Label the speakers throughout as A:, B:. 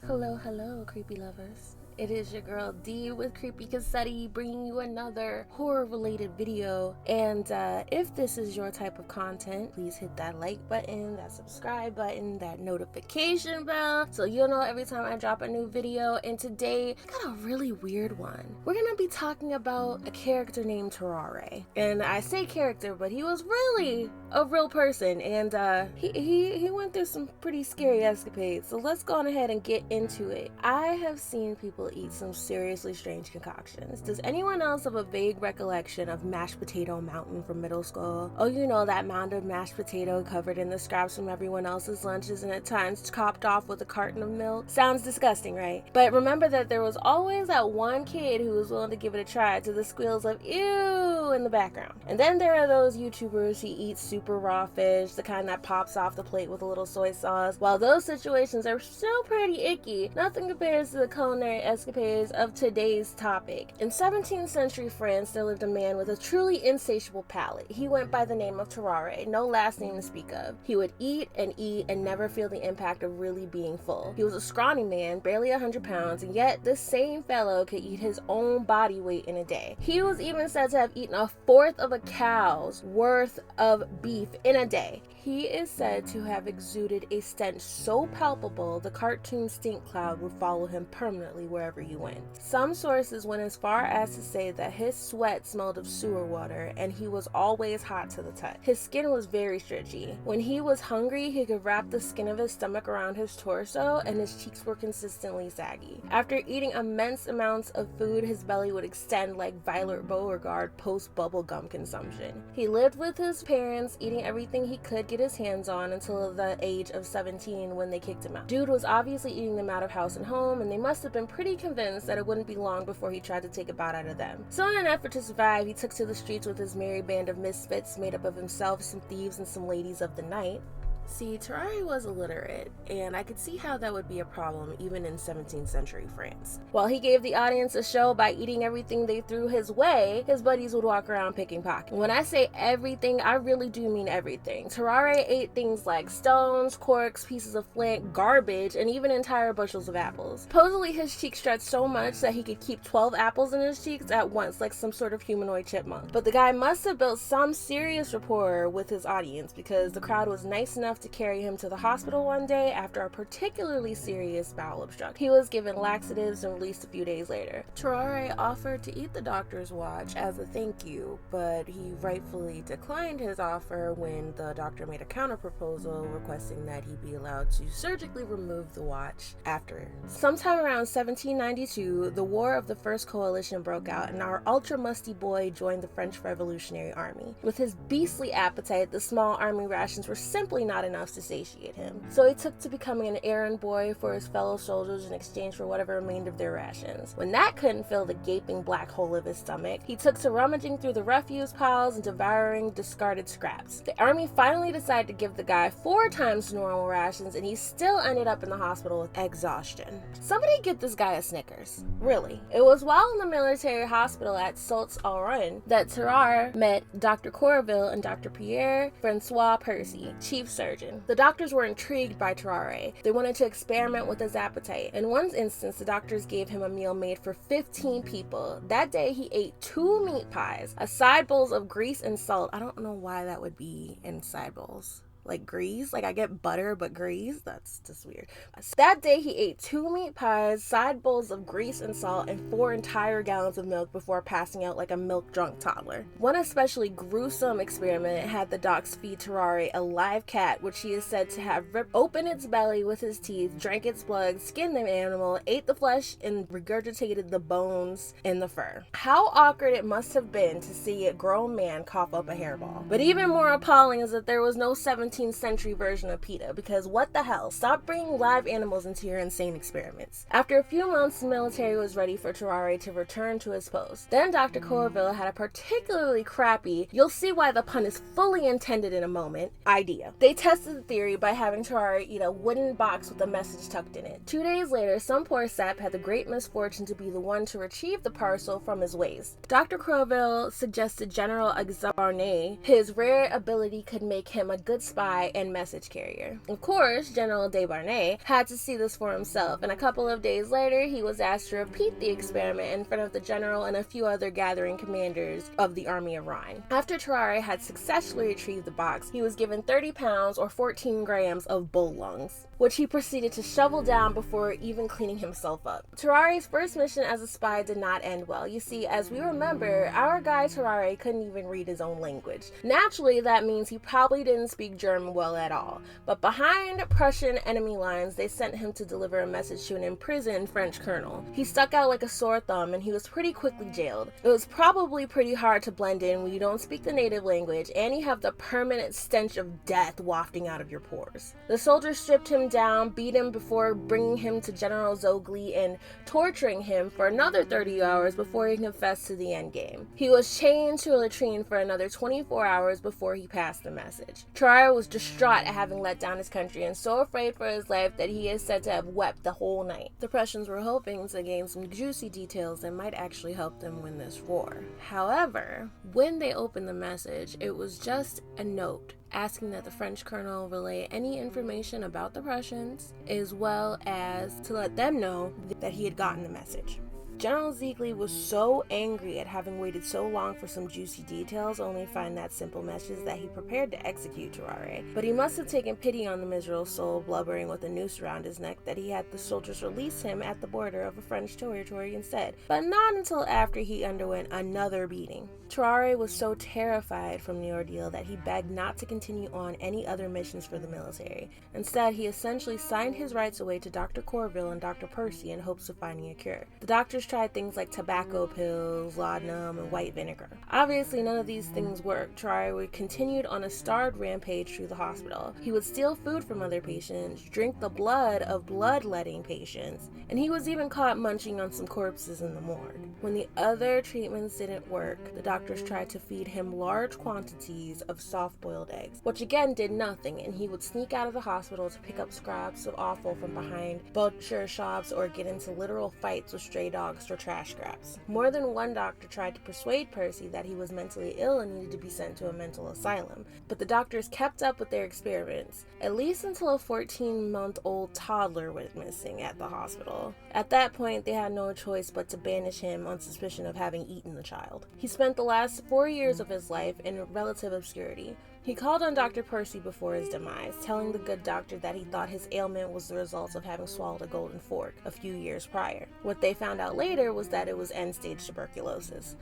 A: Hello, hello, creepy lovers. It is your girl D with Creepy Cassetti bringing you another horror-related video. And if this is your type of content, please hit that like button, that subscribe button, that notification bell, so you'll know every time I drop a new video. And today, I got a really weird one. We're gonna be talking about a character named Tarrare. And I say character, but he was really a real person. And he went through some pretty scary escapades. So let's go on ahead and get into it. I have seen people eat some seriously strange concoctions. Does anyone else have a vague recollection of mashed potato mountain from middle school? Oh, you know, that mound of mashed potato covered in the scraps from everyone else's lunches and at times topped off with a carton of milk? Sounds disgusting, right? But remember that there was always that one kid who was willing to give it a try to the squeals of ew in the background. And then there are those YouTubers who eat super raw fish, the kind that pops off the plate with a little soy sauce. While those situations are still pretty icky, nothing compares to the culinary escapades of today's topic. In 17th century France, there lived a man with a truly insatiable palate. He went by the name of Tarrare, no last name to speak of. He would eat and never feel the impact of really being full. He was a scrawny man, barely 100 pounds, and yet this same fellow could eat his own body weight in a day. He was even said to have eaten a fourth of a cow's worth of beef in a day. He is said to have exuded a stench so palpable the cartoon stink cloud would follow him permanently wherever he went. Some sources went as far as to say that his sweat smelled of sewer water and he was always hot to the touch. His skin was very stretchy. When he was hungry, he could wrap the skin of his stomach around his torso and his cheeks were consistently saggy. After eating immense amounts of food, his belly would extend like Violet Beauregarde post-bubblegum consumption. He lived with his parents, eating everything he could get his hands on until the age of 17 when they kicked him out. Dude was obviously eating them out of house and home, and they must have been pretty convinced that it wouldn't be long before he tried to take a bite out of them. So in an effort to survive, he took to the streets with his merry band of misfits made up of himself, some thieves, and some ladies of the night. See, Tarrare was illiterate, and I could see how that would be a problem even in 17th century France. While he gave the audience a show by eating everything they threw his way, his buddies would walk around picking pockets. When I say everything, I really do mean everything. Tarrare ate things like stones, corks, pieces of flint, garbage, and even entire bushels of apples. Supposedly, his cheeks stretched so much that he could keep 12 apples in his cheeks at once, like some sort of humanoid chipmunk. But the guy must have built some serious rapport with his audience, because the crowd was nice enough to carry him to the hospital one day after a particularly serious bowel obstruction. He was given laxatives and released a few days later. Tarrare offered to eat the doctor's watch as a thank you, but he rightfully declined his offer when the doctor made a counter-proposal requesting that he be allowed to surgically remove the watch after. Sometime around 1792, the War of the First Coalition broke out and our ultra-musty boy joined the French Revolutionary Army. With his beastly appetite, the small army rations were simply not enough to satiate him. So he took to becoming an errand boy for his fellow soldiers in exchange for whatever remained of their rations. When that couldn't fill the gaping black hole of his stomach, he took to rummaging through the refuse piles and devouring discarded scraps. The army finally decided to give the guy 4 times normal rations, and he still ended up in the hospital with exhaustion. Somebody get this guy a Snickers. Really. It was while in the military hospital at Sault-au-Rhin that Tarrare met Dr. Corville and Dr. Pierre Francois Percy, chief surgeon. The doctors were intrigued by Tarrare. They wanted to experiment with his appetite. In one instance, the doctors gave him a meal made for 15 people. That day, he ate 2 meat pies, a side bowls of grease and salt. I don't know why that would be in side bowls. Like grease? Like I get butter, but grease? That's just weird. That day, he ate 2 meat pies, side bowls of grease and salt, and 4 entire gallons of milk before passing out like a milk-drunk toddler. One especially gruesome experiment had the docs feed Tarrare a live cat, which he is said to have ripped open its belly with his teeth, drank its blood, skinned the animal, ate the flesh, and regurgitated the bones and the fur. How awkward it must have been to see a grown man cough up a hairball. But even more appalling is that there was no 17th century version of PETA, because what the hell? Stop bringing live animals into your insane experiments. After a few months, the military was ready for Tarrare to return to his post. Then Dr. Corville had a particularly crappy, you'll see why the pun is fully intended in a moment, idea. They tested the theory by having Tarrare eat a wooden box with a message tucked in it. 2 days later, some poor sap had the great misfortune to be the one to retrieve the parcel from his waist. Dr. Corville suggested General Exarnay. His rare ability could make him a good spy spy and message carrier. Of course, General Desbarnais had to see this for himself, and a couple of days later, he was asked to repeat the experiment in front of the general and a few other gathering commanders of the Army of Rhine. After Tarrare had successfully retrieved the box, he was given 30 pounds or 14 grams of bull lungs, which he proceeded to shovel down before even cleaning himself up. Tarrare's first mission as a spy did not end well. You see, as we remember, our guy Tarrare couldn't even read his own language. Naturally, that means he probably didn't speak German well at all. But behind Prussian enemy lines, they sent him to deliver a message to an imprisoned French colonel. He stuck out like a sore thumb, and he was pretty quickly jailed. It was probably pretty hard to blend in when you don't speak the native language and you have the permanent stench of death wafting out of your pores. The soldiers stripped him down, beat him before bringing him to General Zogli and torturing him for another 30 hours before he confessed to the endgame. He was chained to a latrine for another 24 hours before he passed the message. Tarrare was distraught at having let down his country and so afraid for his life that he is said to have wept the whole night. The Prussians were hoping to gain some juicy details that might actually help them win this war. However, when they opened the message, it was just a note asking that the French colonel relay any information about the Prussians, as well as to let them know that he had gotten the message. General Ziegler was so angry at having waited so long for some juicy details only to find that simple message that he prepared to execute Tarrare. But he must have taken pity on the miserable soul blubbering with a noose around his neck that he had the soldiers release him at the border of a French territory instead, but not until after he underwent another beating. Tarrare was so terrified from the ordeal that he begged not to continue on any other missions for the military. Instead, he essentially signed his rights away to Dr. Corville and Dr. Percy in hopes of finding a cure. The doctors tried things like tobacco pills, laudanum, and white vinegar. Obviously, none of these things worked. Tarrare continued on a starved rampage through the hospital. He would steal food from other patients, drink the blood of bloodletting patients, and he was even caught munching on some corpses in the morgue. When the other treatments didn't work, the doctors tried to feed him large quantities of soft-boiled eggs, which again did nothing, and he would sneak out of the hospital to pick up scraps of offal from behind butcher shops or get into literal fights with stray dogs for trash scraps. More than one doctor tried to persuade Percy that he was mentally ill and needed to be sent to a mental asylum, but the doctors kept up with their experiments, at least until a 14-month-old toddler went missing at the hospital. At that point, they had no choice but to banish him on suspicion of having eaten the child. He spent the last 4 years of his life in relative obscurity. He called on Dr. Percy before his demise, telling the good doctor that he thought his ailment was the result of having swallowed a golden fork a few years prior. What they found out later was that it was end-stage tuberculosis.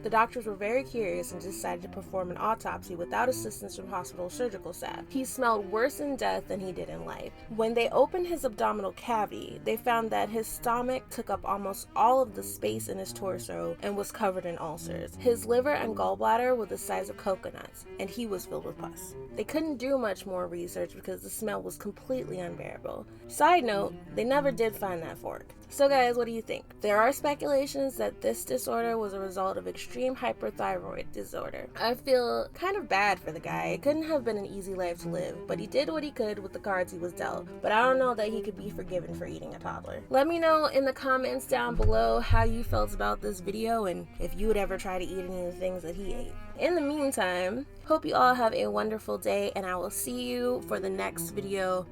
A: The doctors were very curious and decided to perform an autopsy without assistance from hospital surgical staff. He smelled worse in death than he did in life. When they opened his abdominal cavity, they found that his stomach took up almost all of the space in his torso and was covered in ulcers. His liver and gallbladder were the size of coconuts, and he was filled with pus. They couldn't do much more research because the smell was completely unbearable. Side note, they never did find that fork. So guys, what do you think? There are speculations that this disorder was a result of extreme hyperthyroid disorder. I feel kind of bad for the guy. It couldn't have been an easy life to live, but he did what he could with the cards he was dealt. But I don't know that he could be forgiven for eating a toddler. Let me know in the comments down below how you felt about this video and if you would ever try to eat any of the things that he ate. In the meantime, hope you all have a wonderful day, and I will see you for the next video.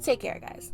A: Take care, guys.